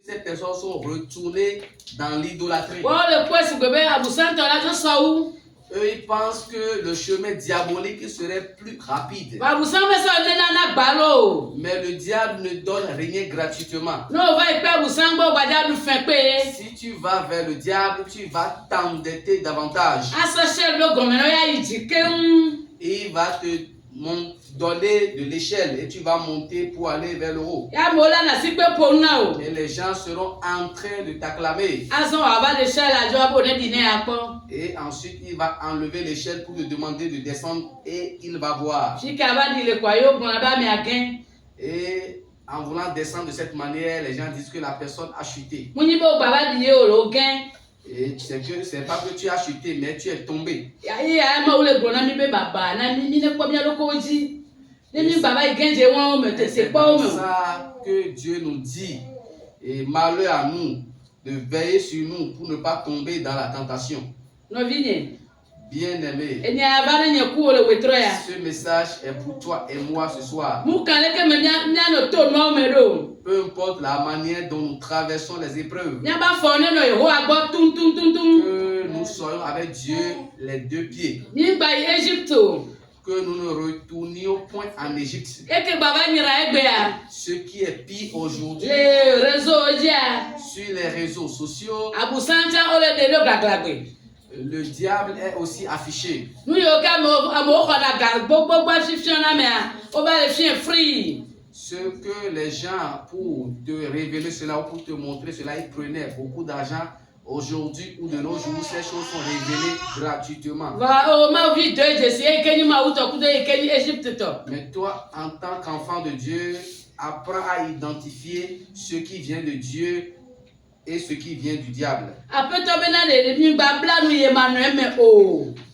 Ces personnes sont retournées dans l'idolâtrie. Eux, ils pensent que le chemin diabolique serait plus rapide. Mais le diable ne donne rien gratuitement. Si tu vas vers le diable, tu vas t'endetter davantage. Et il va te donner de l'échelle et tu vas monter pour aller vers le haut. Et les gens seront en train de t'acclamer. Et ensuite, il va enlever l'échelle pour te demander de descendre et il va voir. Et en voulant descendre de cette manière, les gens disent que la personne a chuté. Et c'est pas que tu as chuté, mais tu es tombé. C'est ça que Dieu nous dit. Et malheur à nous de veiller sur nous pour ne pas tomber dans la tentation. Bien-aimé, ce message est pour toi et moi ce soir. Peu importe la manière dont nous traversons les épreuves, que nous soyons avec Dieu les deux pieds, que nous ne retournions point en Égypte. Ce qui est pire aujourd'hui, sur les réseaux sociaux, le diable est aussi affiché. Ce que les gens, pour te révéler cela ou pour te montrer cela, ils prenaient beaucoup d'argent. Aujourd'hui ou de nos jours, ces choses sont révélées gratuitement. Mais toi, en tant qu'enfant de Dieu, apprends à identifier ce qui vient de Dieu et ce qui vient du diable.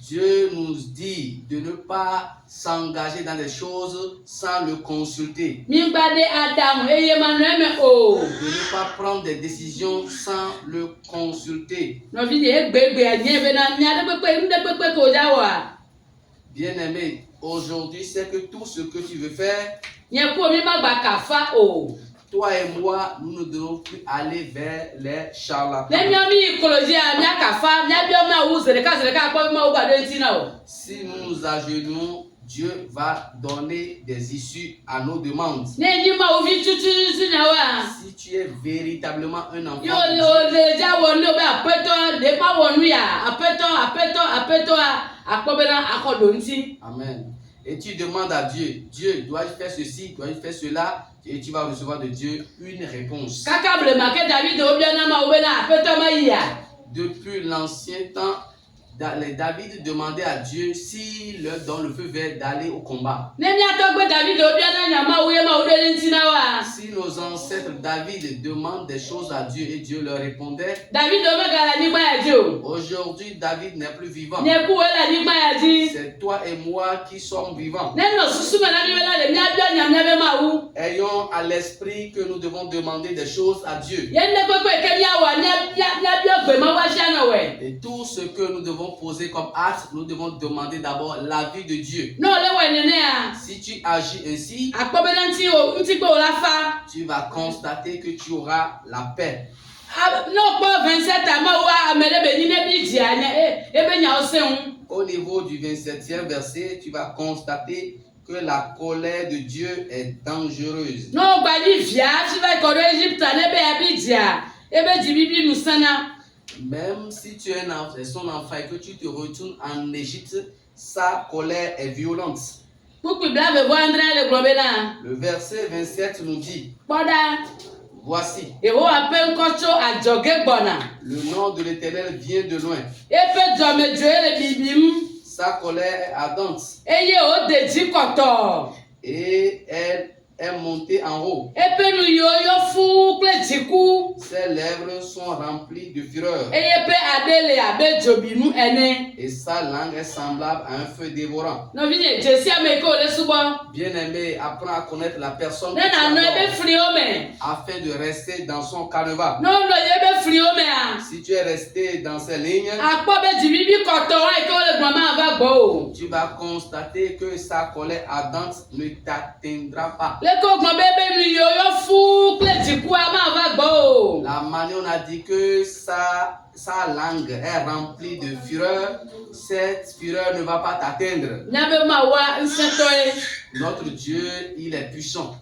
Dieu nous dit de ne pas s'engager dans des choses sans le consulter. De ne pas prendre des décisions sans le consulter. Bien-aimé, aujourd'hui, c'est que tout ce que tu veux faire, toi et moi, nous ne devons plus aller vers les charlatans. Si nous nous agenouillons, Dieu va donner des issues à nos demandes. Si tu es véritablement un enfant de Dieu. Amen. Et tu demandes à Dieu, Dieu, dois-je faire ceci, dois-je faire cela? Et tu vas recevoir de Dieu une réponse. Depuis l'ancien temps, David demandait à Dieu s'il leur donne le feu vert d'aller au combat. Si nos ancêtres David demandent des choses à Dieu et Dieu leur répondait, aujourd'hui David n'est plus vivant. C'est toi et moi qui sommes vivants. Ayons à l'esprit que nous devons demander des choses à Dieu. Et tout ce que nous devons poser comme acte, nous devons demander d'abord l'avis de Dieu. Si tu agis ainsi, tu vas constater que tu auras la paix. Au niveau du 27e verset, tu vas constater que la colère de Dieu est dangereuse. Même si tu es son enfant et que tu te retournes en Égypte, sa colère est violente. Le verset 27 nous dit, voici, le nom de l'Éternel vient de loin. Sa colère est ardente. Et elle est montée en haut. Ses lèvres sont remplies de fureur. Et sa langue est semblable à un feu dévorant. Bien-aimé, apprends à connaître la personne afin de rester dans son carnaval. Si tu es resté dans ces lignes, tu vas constater que sa colère ardente ne t'atteindra pas. La la manière on a dit que sa langue est remplie de fureur, cette fureur ne va pas t'atteindre. Notre Dieu, il est puissant.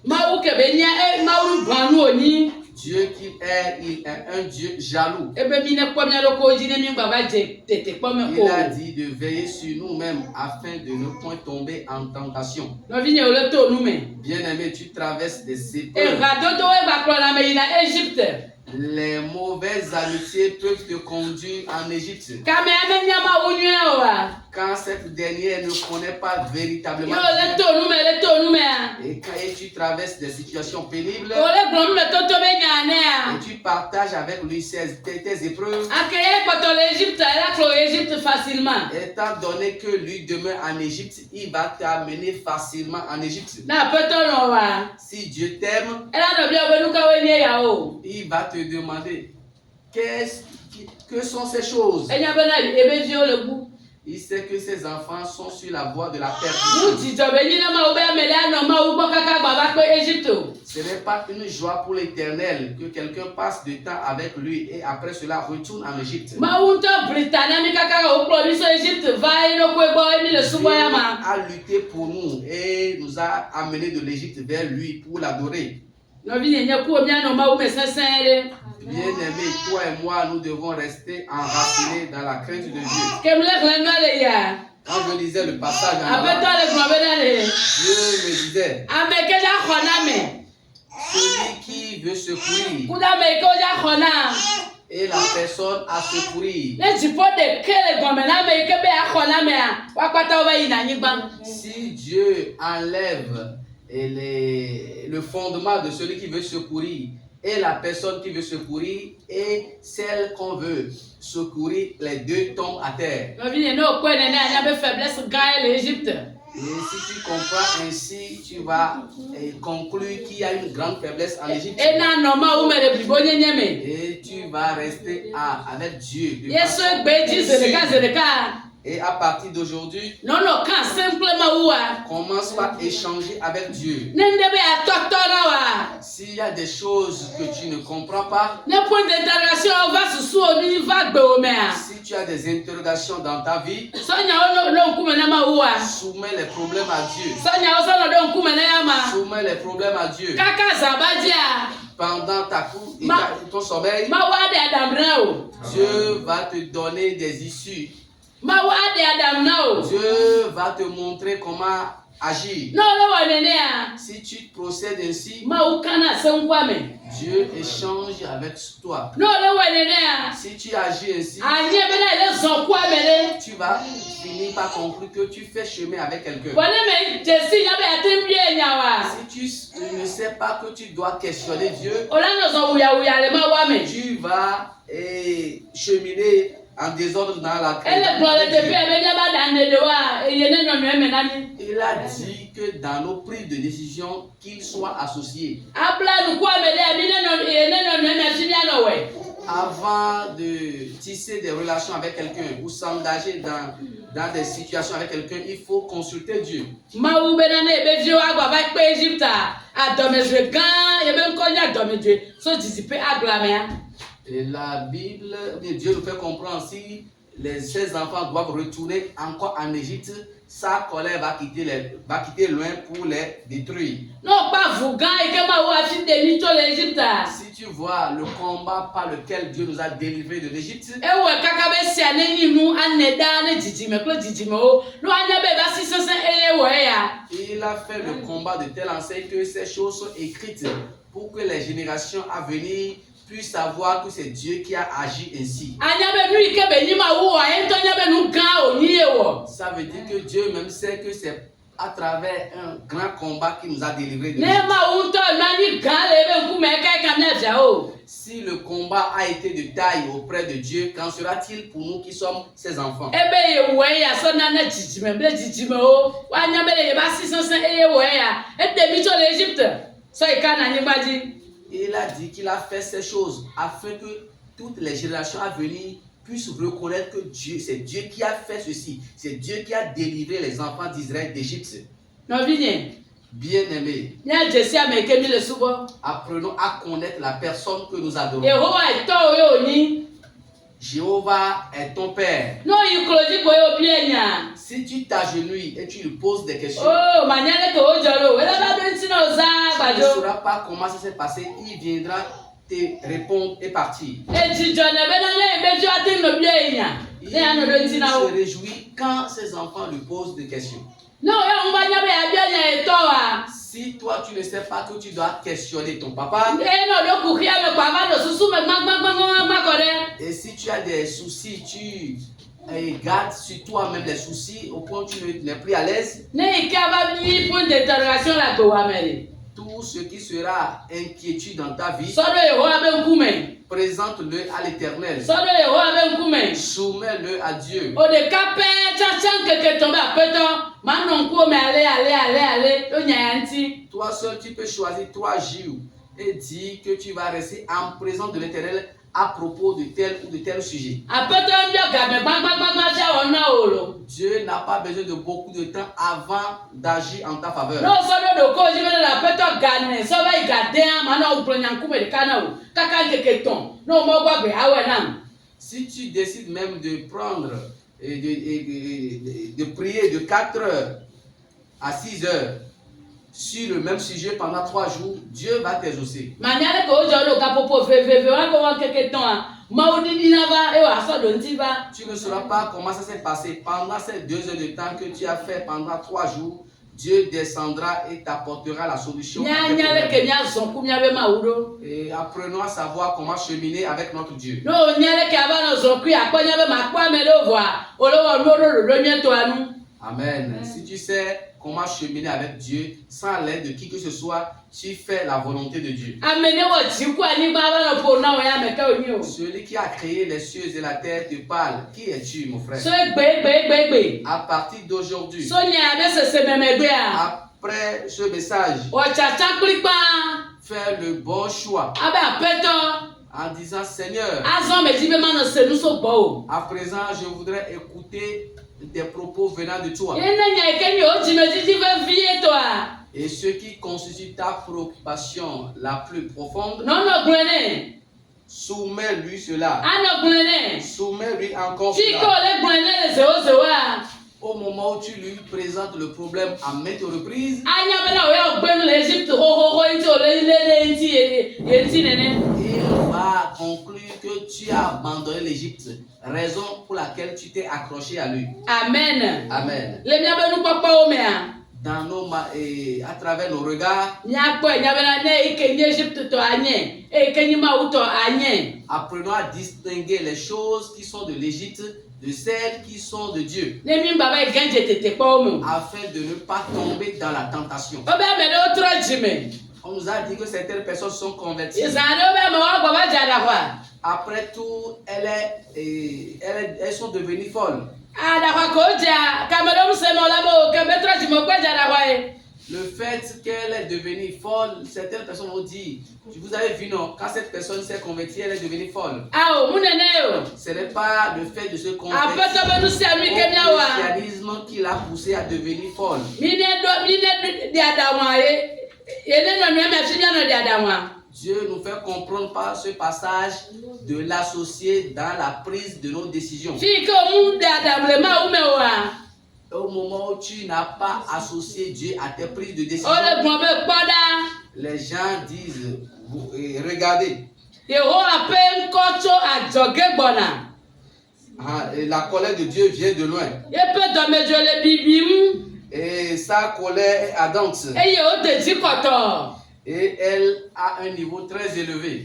Dieu qu'il est, il est un Dieu jaloux. Il a dit de veiller sur nous-mêmes afin de ne point tomber en tentation. Bien-aimé, tu traverses des épreuves. Les mauvaises amitiés peuvent te conduire en Égypte. Quand cette dernière ne connaît pas véritablement Dieu, et quand tu traverses des situations pénibles, et tu partages avec lui tes épreuves, étant donné que lui demeure en Égypte, il va t'amener facilement en Égypte. Si Dieu t'aime, il va te demander que sont ces choses. Il sait que ses enfants sont sur la voie de la perdition. Ce n'est pas une joie pour l'Éternel que quelqu'un passe du temps avec lui et après cela retourne en Égypte. Dieu a lutté pour nous et nous a amenés de l'Égypte vers lui pour l'adorer. Bien-aimé, toi et moi, nous devons rester enracinés dans la crainte de Dieu. Quand je lisais le passage, Dieu me disait, celui qui veut secourir et la personne à secourir. Si Dieu enlève le fondement de celui qui veut secourir et la personne qui veut secourir et celle qu'on veut secourir, les deux tombent à terre. Et si tu comprends ainsi, tu vas conclure qu'il y a une grande faiblesse en Égypte. Et tu vas rester avec Dieu. Et à partir d'aujourd'hui, commence par échanger avec Dieu. S'il y a des choses que tu ne comprends pas, si tu as des interrogations dans ta vie, soumets les problèmes à Dieu. Soumets les problèmes à Dieu. Pendant ton sommeil, Dieu va te donner des issues. Dieu va te montrer comment agir. Si tu procèdes ainsi, Dieu échange avec toi. Si tu agis ainsi, tu vas finir par conclure que tu fais chemin avec quelqu'un. Si tu ne sais pas que tu dois questionner Dieu, tu vas cheminer en désordre dans la crainte. Il a dit que dans nos prises de décision, qu'ils soient associés. Avant de tisser des relations avec quelqu'un ou s'engager dans des situations avec quelqu'un, il faut consulter Dieu. Et la Bible, Dieu nous fait comprendre si ses enfants doivent retourner encore en Égypte, sa colère va quitter loin pour les détruire. Si tu vois le combat par lequel Dieu nous a délivrés de l'Égypte, il a fait le combat de telle enseigne que ces choses sont écrites pour que les générations à venir puissent savoir que c'est Dieu qui a agi ainsi. Ça veut dire que Dieu même sait que c'est à travers un grand combat qui nous a délivrés de l'Égypte. Si le combat a été de taille auprès de Dieu, qu'en sera-t-il pour nous qui sommes ses enfants? Il a dit qu'il a fait ces choses afin que toutes les générations à venir puissent reconnaître que Dieu, c'est Dieu qui a fait ceci. C'est Dieu qui a délivré les enfants d'Israël d'Égypte. Bien-aimés, apprenons à connaître la personne que nous adorons. Jéhovah est ton Père. Si tu t'agenouilles et tu lui poses des questions, tu ne sauras pas comment ça s'est passé. Il viendra te répondre et partir. Il se réjouit quand ses enfants lui posent des questions. Si toi tu ne sais pas que tu dois questionner ton papa, et si tu as des soucis, tu gardes sur toi-même les soucis au point où tu n'es plus à l'aise, tout ce qui sera inquiétude dans ta vie, présente-le à l'Éternel. Soumets-le à Dieu. Toi seul, tu peux choisir 3 jours et dire que tu vas rester en présence de l'Éternel à propos de tel ou de tel sujet. Dieu n'a pas besoin de beaucoup de temps avant d'agir en ta faveur. Si tu décides même de prendre et de prier de 4 heures à 6 heures sur le même sujet pendant 3 jours, Dieu va t'exaucer. Tu ne sauras pas comment ça s'est passé pendant ces 2 heures de temps que tu as fait pendant 3 jours. Dieu descendra et t'apportera la solution. Et apprenons à savoir comment cheminer avec notre Dieu. Amen. Si tu sais comment cheminer avec Dieu sans l'aide de qui que ce soit, tu fais la volonté de Dieu. Celui qui a créé les cieux et la terre te parle. Qui es-tu, mon frère? À partir d'aujourd'hui, après ce message, fais le bon choix en disant: Seigneur, à présent je voudrais écouter des propos venant de toi. Et ce qui constitue ta préoccupation la plus profonde, soumets-lui cela. Soumets-lui encore cela. Au moment où tu lui présentes le problème à maintes reprises, il va conclure que tu as abandonné l'Égypte, raison pour laquelle tu t'es accroché à lui. Amen. Amen. Dans nos, à travers nos regards, apprenons à distinguer les choses qui sont de l'Égypte de celles qui sont de Dieu, afin de ne pas tomber dans la tentation. On nous a dit que certaines personnes sont converties. Après tout, elles sont devenues folles. Le fait qu'elle est devenue folle, certaines personnes vont dire: vous avez vu, non, quand cette personne s'est convertie, elle est devenue folle. Ce n'est pas le fait de se convertir au christianisme qui l'a poussé à devenir folle. Dieu nous fait comprendre par ce passage de l'associer dans la prise de nos décisions. Au moment où tu n'as pas associé Dieu à tes prises de décision, les gens disent: regardez, la colère de Dieu vient de loin. Et sa colère est ardente. Et elle a un niveau très élevé.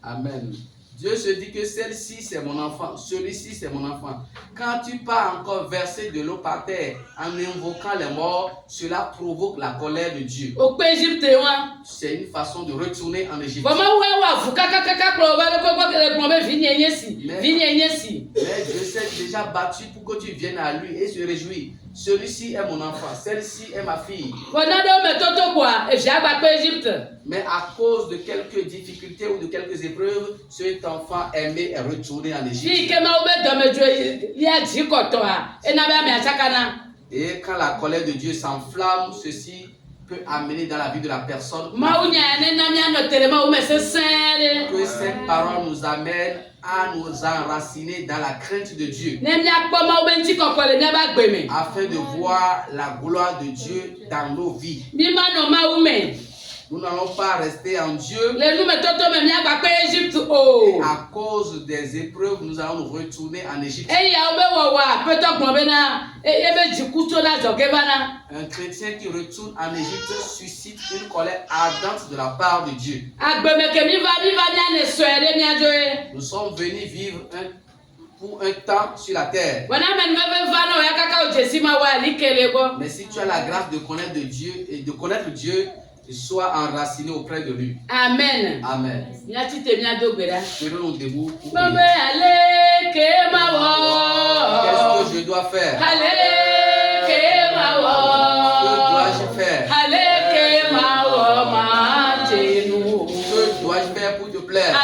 Amen. Dieu se dit que celle-ci c'est mon enfant, celui-ci c'est mon enfant. Quand tu pars encore verser de l'eau par terre en invoquant les morts, cela provoque la colère de Dieu. C'est une façon de retourner en Égypte. Mais Dieu s'est déjà battu pour que tu viennes à lui et se réjouir. Celui-ci est mon enfant, celle-ci est ma fille. Mais à cause de quelques difficultés ou de quelques épreuves, cet enfants aimaient retourner en Égypte. Et quand la colère de Dieu s'enflamme, ceci peut amener dans la vie de la personne que cette parole nous amène à nous enraciner dans la crainte de Dieu, afin de voir la gloire de Dieu dans nos vies. Nous n'allons pas rester en Dieu. Et à cause des épreuves, nous allons nous retourner en Égypte. Un chrétien qui retourne en Égypte suscite une colère ardente de la part de Dieu. Nous sommes venus vivre pour un temps sur la terre. Mais si tu as la grâce de connaître Dieu et de connaître Dieu, sois enraciné auprès de lui. Amen. Amen. Tenons-nous debout pour prier. Qu'est-ce que je dois faire? Que dois-je faire? Que dois-je faire pour te plaire?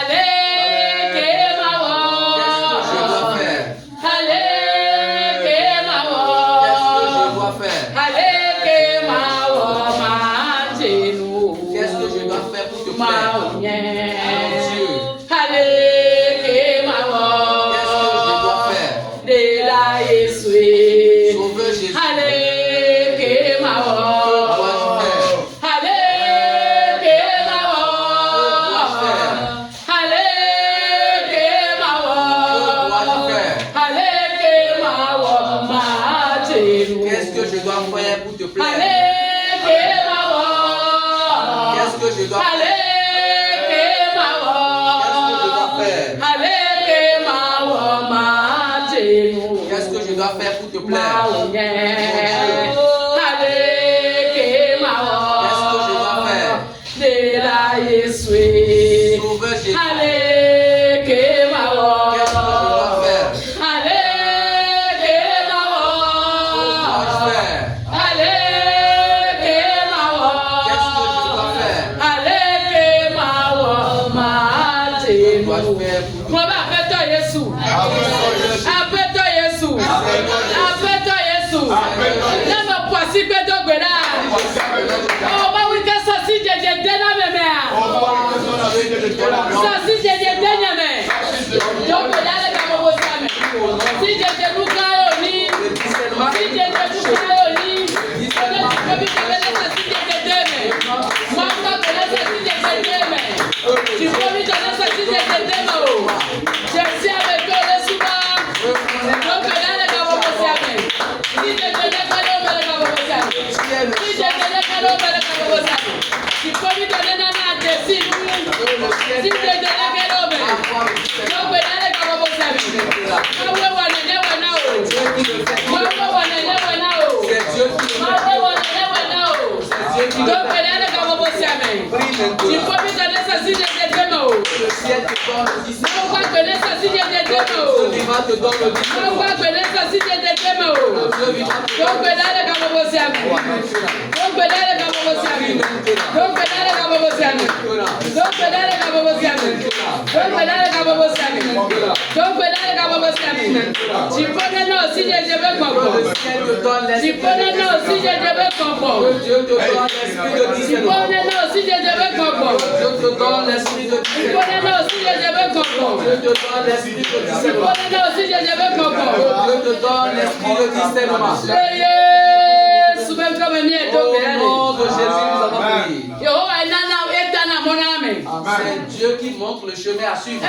C'est Dieu qui montre le chemin à suivre.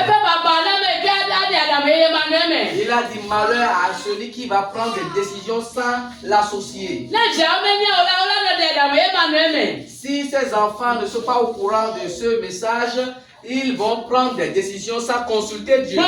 Il a dit malheur à celui qui va prendre des décisions sans l'associer. Si ces enfants ne sont pas au courant de ce message, ils vont prendre des décisions sans consulter Dieu.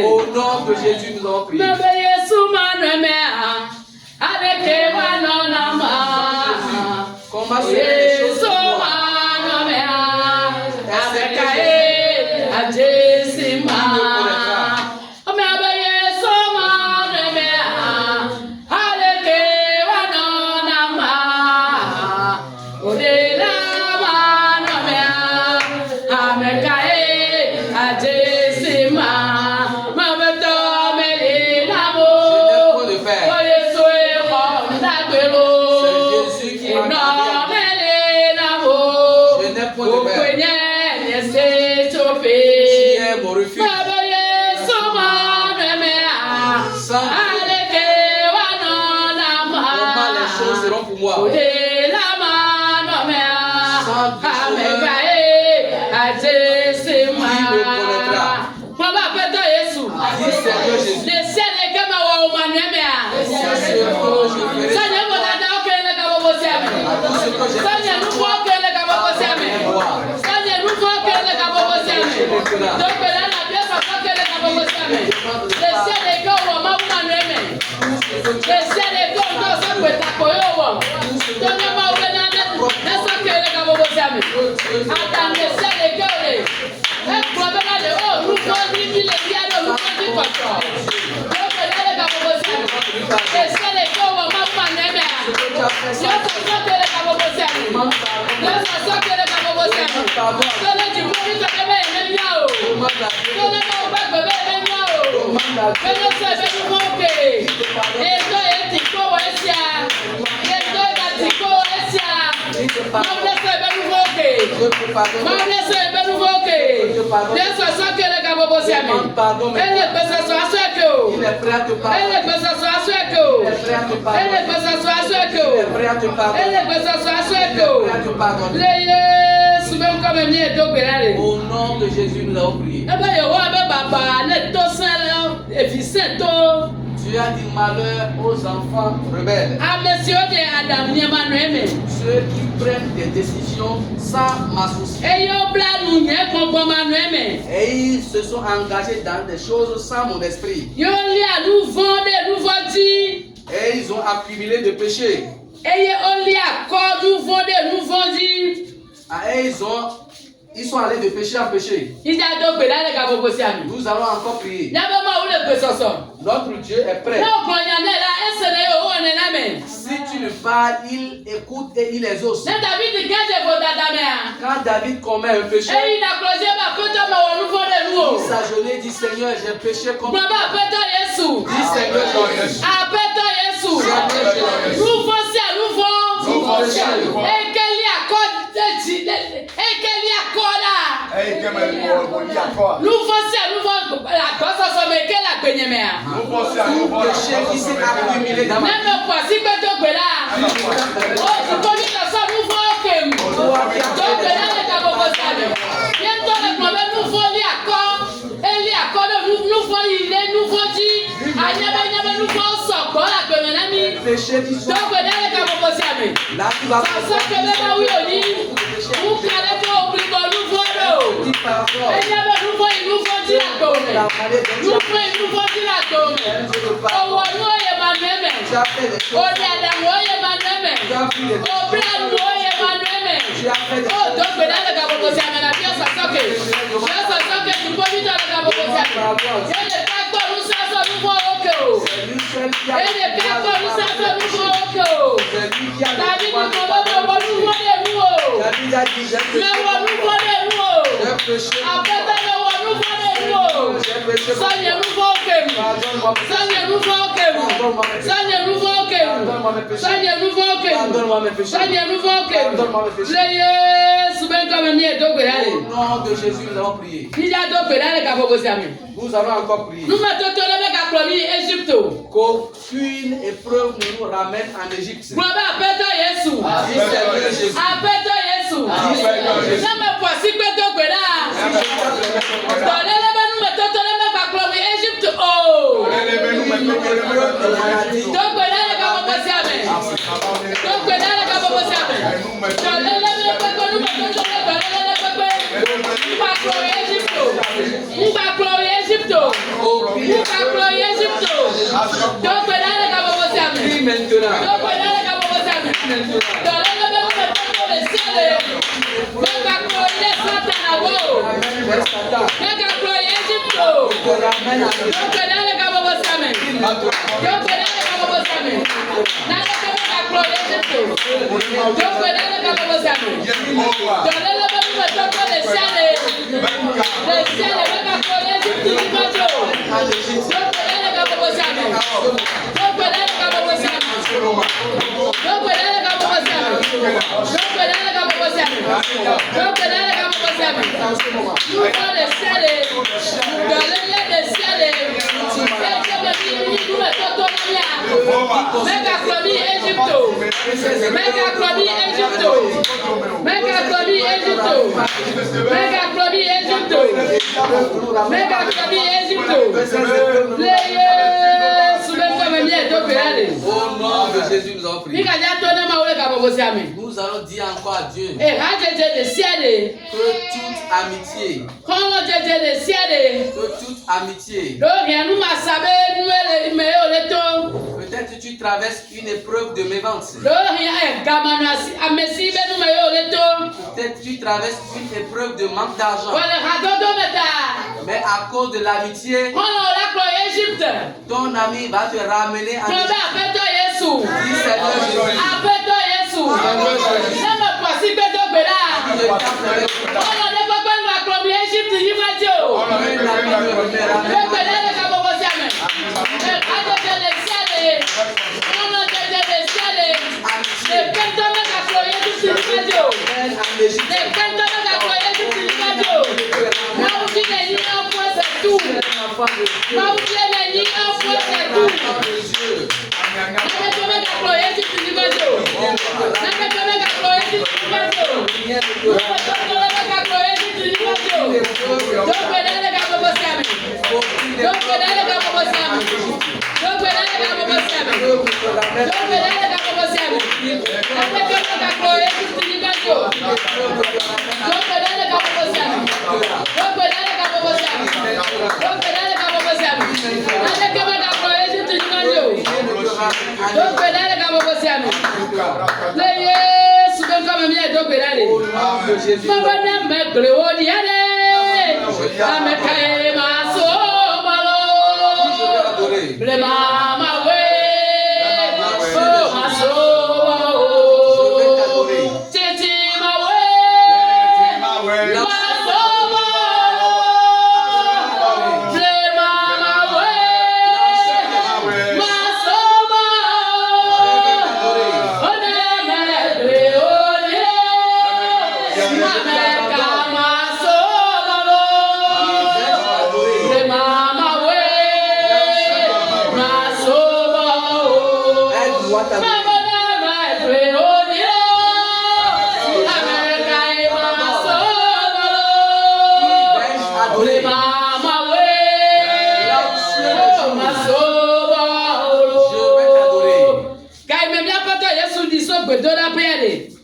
Au nom de Jésus, nous avons prié. Comment se les choses pour moi? Au nom de Jésus, nous avons prié. Tu as dit malheur aux enfants rebelles. Ceux qui prennent des décisions sans m'associer. Et ils se sont engagés dans des choses sans mon esprit. Et ils ont accumulé de péchés. Et ils sont allés de péché en péché. Nous allons encore prier. Notre Dieu est prêt. Si tu le parles, il écoute et il exauce. Quand David commet un péché, il s'agenouille et dit Seigneur, j'ai péché contre toi. Dis Seigneur, qui s'est accumulé dans ma péché qui sont là tu vas Seigneur, nous voulons que vous. Seigneur, nous voulons que vous. Seigneur, nous voulons que vous. Seigneur, nous voulons que vous. Au nom de Jésus, nous allons prier. Nous allons encore prier. Qu'aucune épreuve ne nous ramène en Égypte. Au nom de Jésus, nous allons prier. Nous allons dire encore à Dieu que toute amitié, peut-être tu traverses une épreuve de mévente. Peut-être tu traverses une épreuve de manque d'argent. Mais à cause de l'amitié, ton ami va te ramener à Jésus.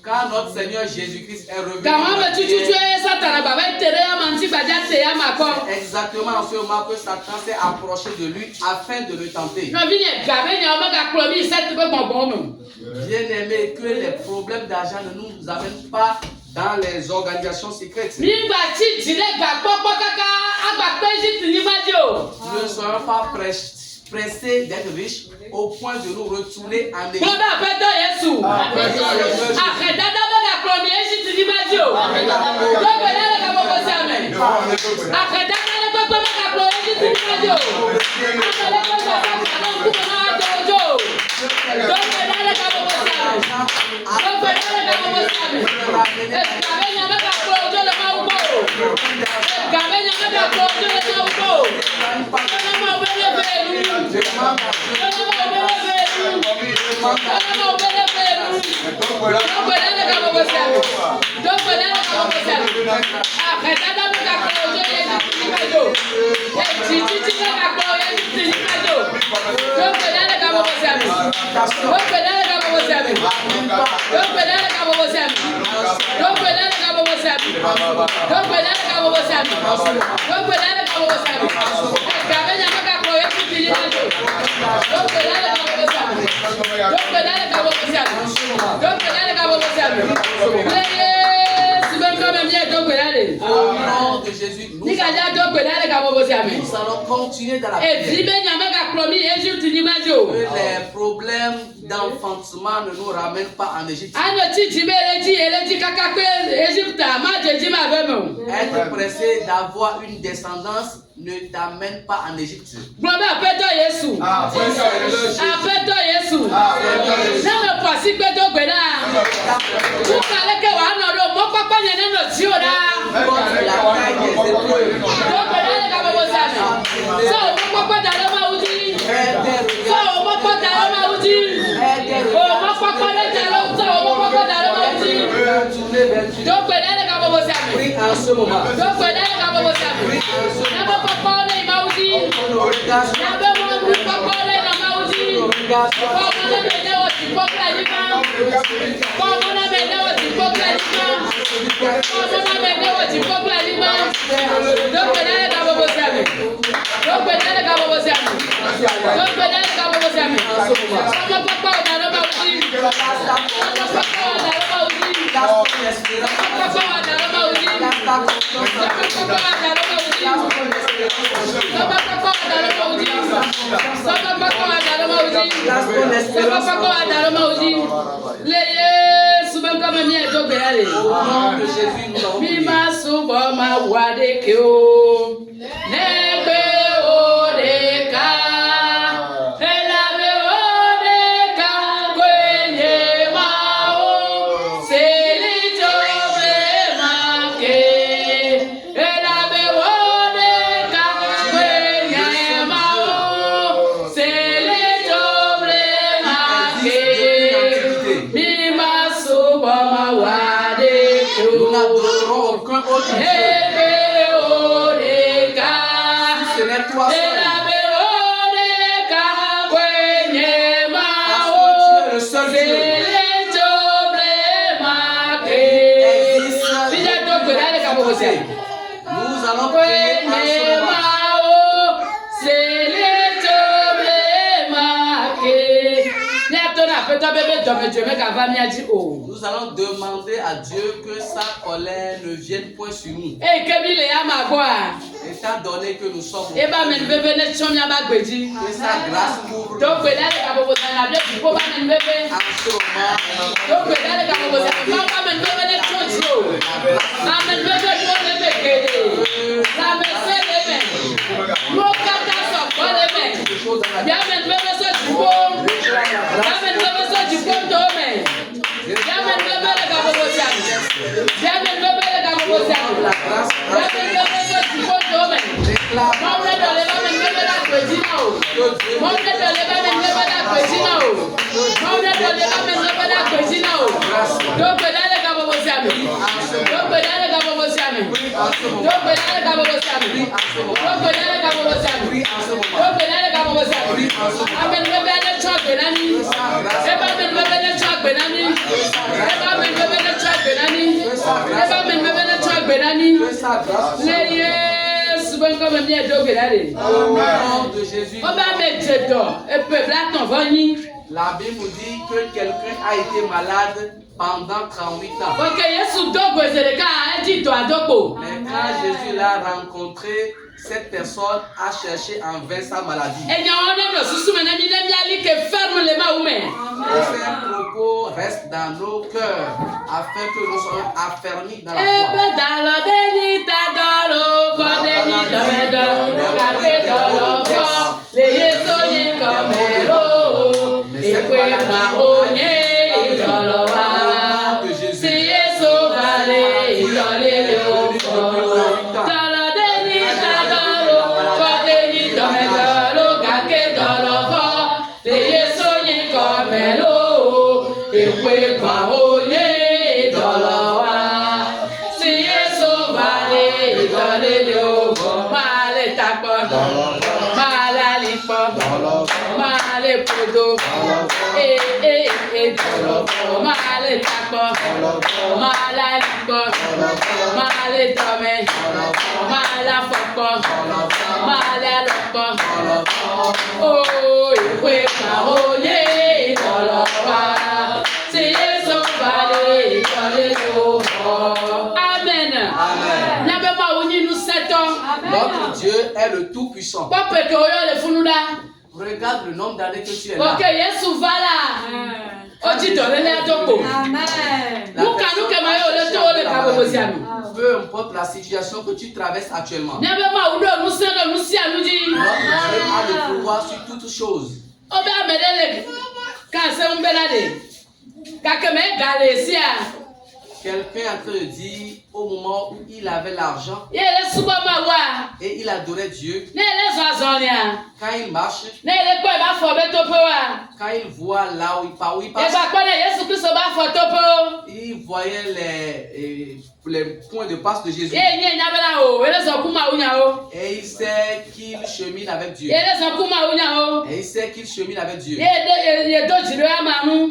Quand notre Seigneur Jésus-Christ est revenu, c'est exactement en ce moment que Satan s'est approché de lui afin de le tenter. Bien-aimé, que les problèmes d'argent ne nous amènent pas dans les organisations secrètes. Ne soyons pas pressés d'être riches au point de nous retourner en Égypte. Nous allons continuer dans la prière. Que les problèmes d'enfantement ne nous ramènent pas en Égypte. Être pressé d'avoir une descendance ne t'amène pas en Égypte. Prie en ce moment. Nous allons prier en ce moment. Nous allons demander à Dieu que sa colère ne vienne point sur nous. Étant donné que nous sommes que sa grâce couvre en La Bible nous dit que quelqu'un a été malade pendant 38 ans. Mais quand Jésus l'a rencontré, cette personne a cherché en vain sa maladie. Et ces propos restent dans nos cœurs afin que nous soyons affermis dans la foi. Idolelio, Male Tapo, Malalipo, Male Podo, Male Tapo, Malalipo, Male Tome, Malafopo, Malalopo, oh, we parole, Dolopa, c'est son palais, Idolelio. Amen. Amen. Notre Dieu est le Tout-Puissant. Regarde le nombre d'années que tu es là. Peu importe la situation que tu traverses actuellement, notre Dieu a le pouvoir sur toutes choses. Quelqu'un est en train de dire au moment où il avait l'argent et il adorait Dieu, quand il marche, quand il voit là où il passe, il voyait les points de passe de Jésus. Et il sait qu'il chemine avec Dieu. Et il sait qu'il chemine avec Dieu.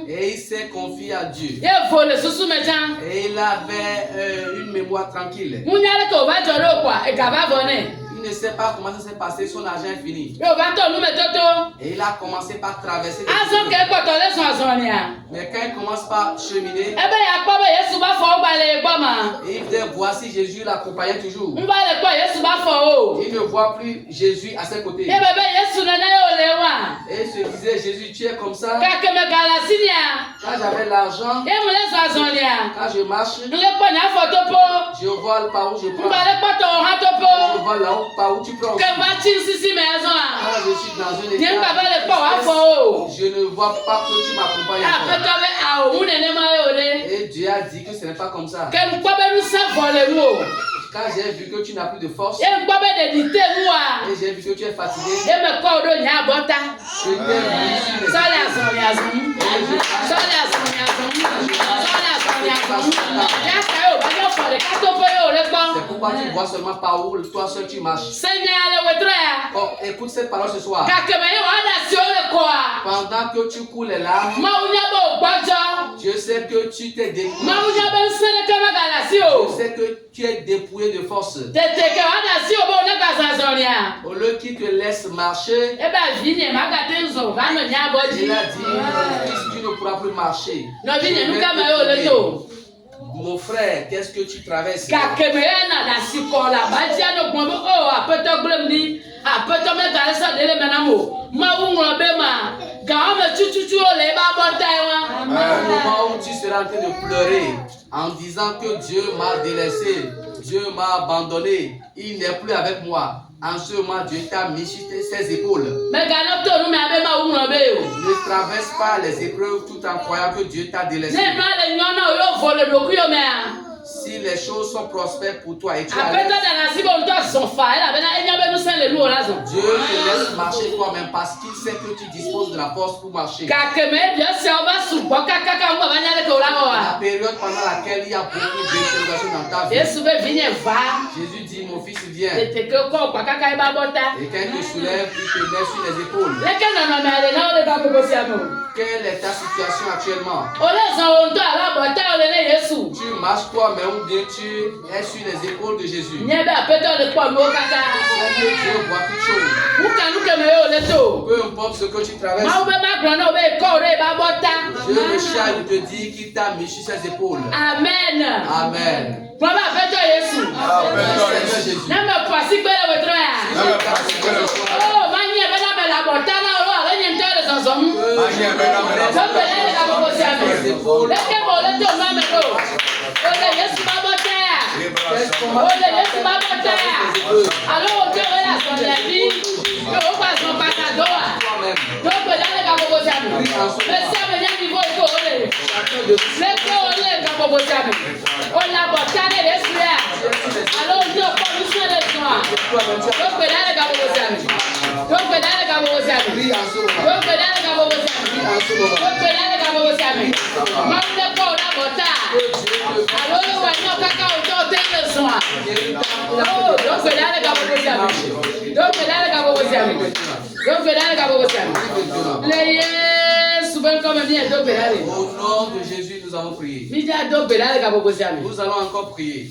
Et il s'est confié à Dieu. Et il avait une mémoire tranquille. Il ne sait pas comment ça s'est passé, son argent est fini. Et il a commencé par traverser. Mais quand il commence par cheminer, il devait voir si Jésus l'accompagnait toujours. Il ne voit plus Jésus à ses côtés. Et il se disait, Jésus, tu es comme ça. Quand j'avais l'argent, quand je marche, je vois par où je prends. Je vois là où, par où tu prends. Quand je suis dans une état, je ne vois pas que tu m'accompagnes. Et Dieu a dit que ce n'est pas comme ça. Quand j'ai vu que tu n'as plus de force, et j'ai vu que tu es fatigué, je c'est pourquoi tu vois seulement par où toi seul tu marches. Oh, écoute cette parole ce soir. Pendant que tu coules les larmes, Dieu sait que tu t'es dépouillé. Je sais que tu es dépouillé de force. Au lieu qu'il te laisse marcher, il a dit, tu ne pourras plus marcher. Mon frère, qu'est-ce que tu traverses? Un moment où tu seras en train de pleurer en disant que Dieu m'a délaissé, Dieu m'a abandonné, il n'est plus avec moi. En ce moment, Dieu t'a mis sur ses épaules. Ne traverse pas les épreuves tout en croyant que Dieu t'a délaissé. Si les choses sont prospères pour toi et tu as Dieu te laisse marcher toi-même parce qu'il sait que tu disposes de la force pour marcher. La période pendant laquelle il y a beaucoup d'interrogations dans ta vie, Jésus dit, mon fils, viens. Et quand il te soulève, il te met sur les épaules. Quelle est ta situation actuellement? Tu marches toi-même ou bien tu es sur les épaules de Jésus? Dieu voit toutes choses. Peu importe ce que tu traverses, Dieu le charge de te dire qu'il t'a mis sur ses épaules. Amen. Amen. Au nom de Jésus, nous avons prié. Nous allons encore prier.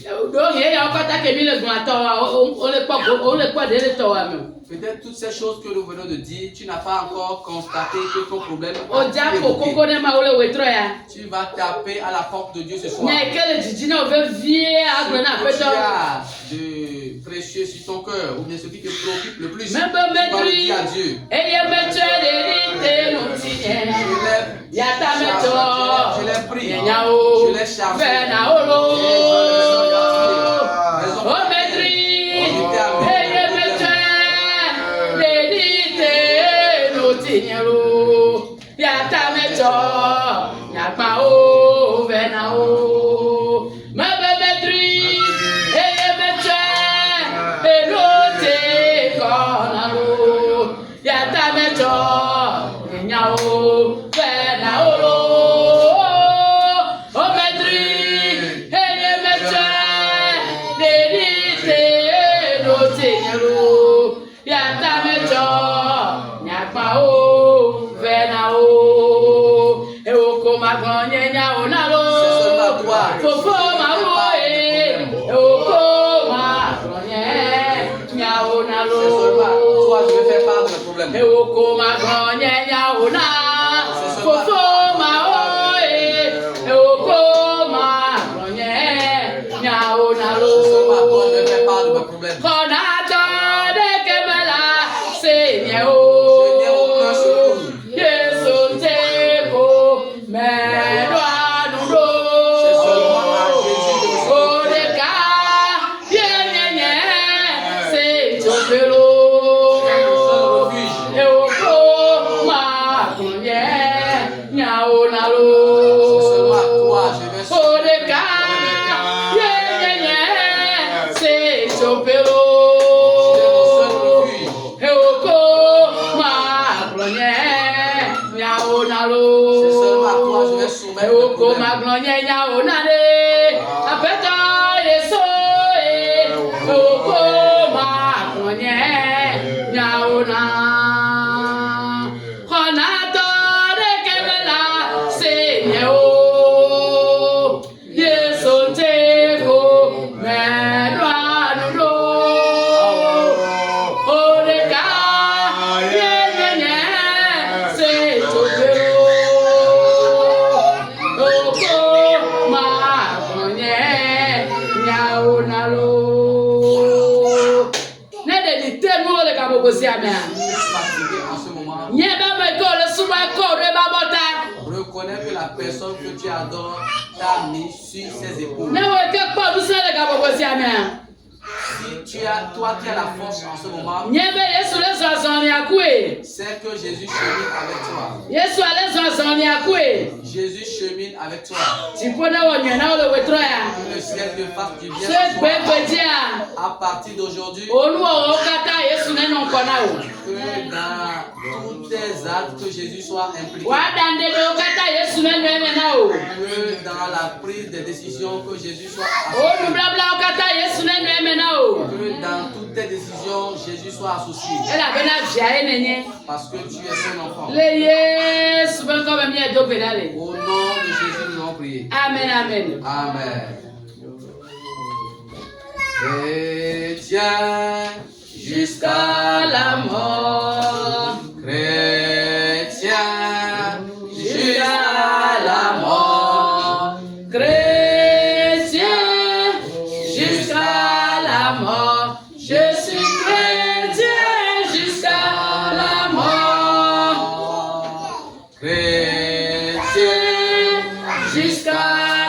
Peut-être toutes ces choses que nous venons de dire, tu n'as pas encore constaté que ton problème tu vas taper à la porte de Dieu ce soir. Tu as de précieux sur ton cœur, ou bien ce qui te préoccupe le plus. Tu vas le dire à Dieu. Je l'ai pris, je l'ai chargé. Reconnais que la personne que tu adores t'a mis sur ses épaules. Si toi qui as la force en ce moment, c'est que Jésus chemine avec toi. Jésus chemine avec toi. Que le ciel te fasse du bien à partir d'aujourd'hui. Que dans tous tes actes, que Jésus soit impliqué. Que dans la prise des décisions, que Jésus soit associé. Que dans toutes tes décisions, Jésus soit associé. Parce que tu es son enfant. Au nom de Jésus, nous allons prier. Amen, amen. Amen. Chrétien jusqu'à la mort. Chrétien jusqu'à la mort. Chrétien jusqu'à la mort. Je suis chrétien jusqu'à la mort. Chrétien jusqu'à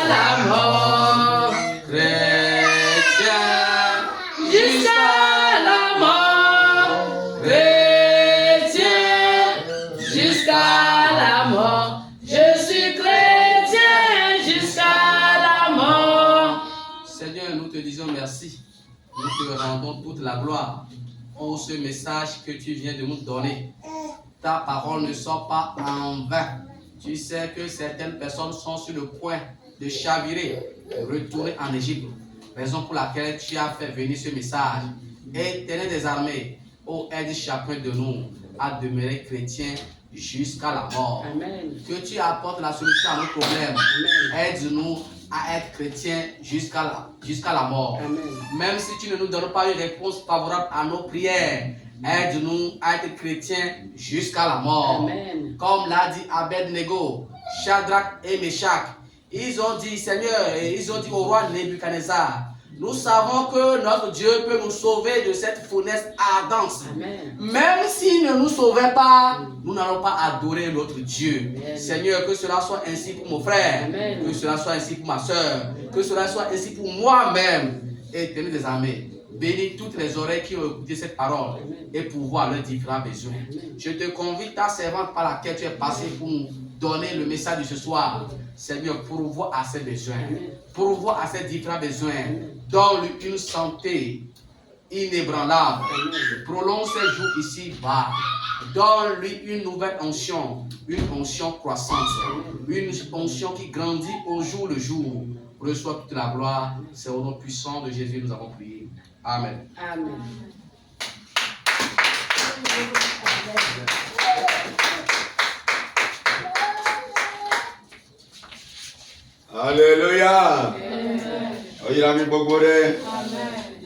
la mort. Chrétien jusqu'à la mort. Chrétien jusqu'à la mort. Je suis chrétien jusqu'à la mort. Seigneur, nous te disons merci. Nous te rendons toute la gloire. pour ce message que tu viens de nous donner. Ta parole ne sort pas en vain. Tu sais que certaines personnes sont sur le point de chavirer, de retourner en Égypte. Raison pour laquelle tu as fait venir ce message. Éternel des armées, oh, aide chacun de nous à demeurer chrétien jusqu'à la mort. Amen. Que tu apportes la solution à nos problèmes. Aide-nous à être chrétiens jusqu'à la mort. Amen. Même si tu ne nous donnes pas une réponse favorable à nos prières, aide-nous à être chrétiens jusqu'à la mort. Amen. Comme l'a dit Abed-Nego, Shadrach et Meshach, ils ont dit, Seigneur, et ils ont dit au roi Nebuchadnezzar, nous savons que notre Dieu peut nous sauver de cette fournaise ardente. Amen. Même s'il ne nous sauvait pas, nous n'allons pas adorer notre Dieu. Amen. Seigneur, que cela soit ainsi pour mon frère, Amen. Que cela soit ainsi pour ma soeur, que cela soit ainsi pour moi-même. Éternel des armées, bénis toutes les oreilles qui ont écouté cette parole. Amen. Et pourvoir leurs différents besoins. Amen. Je te convie ta servante par laquelle tu es passé pour nous donner le message de ce soir. Seigneur, pourvois à ses besoins. Pourvois à ses différents besoins. Donne-lui une santé inébranlable. Prolonge ses jours ici-bas. Donne-lui une nouvelle onction. Une onction croissante. Une onction qui grandit au jour le jour. Reçois toute la gloire. C'est au nom puissant de Jésus que nous avons prié. Amen. Amen. Alléluia. Amen.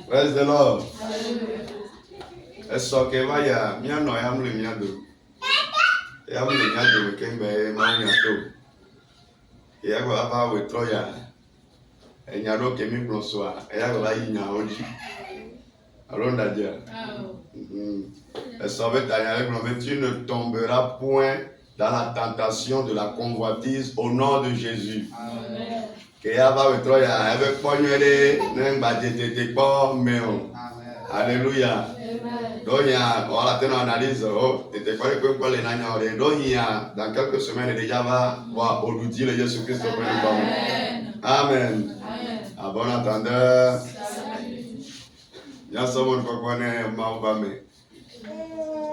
Praise the Lord. Eso que vaya, mi ano ya mle mi ado. Ya mle mi ado ke mbe ma nya to. Ya go aba we troya. Enya ro ke mi plonso a, ya go la yinya oji. Alonda dia. Eso ve ta ya le tu ne tomberas point dans la tentation de la convoitise au nom de Jésus. Amen. Que ya va we troya, avec pognere n'engba tete po meo. Alléluia. Donc, on a tenu analyse, t'étais pas que pour les nagnons, donc dans quelques semaines déjà va voir aujourd'hui le Jésus-Christ au premier temps. Amen. À bon entendeur. Bien sûr, on connaît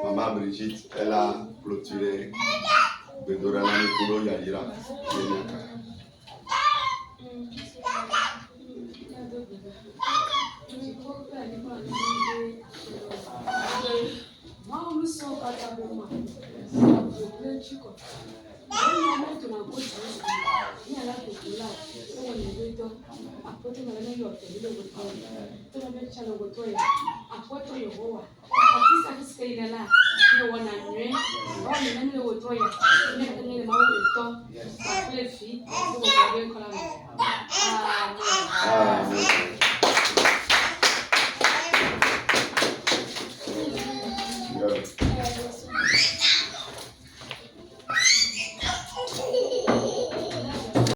Maman Brigitte, elle a clôturé Bedorana Nikolo Yadira.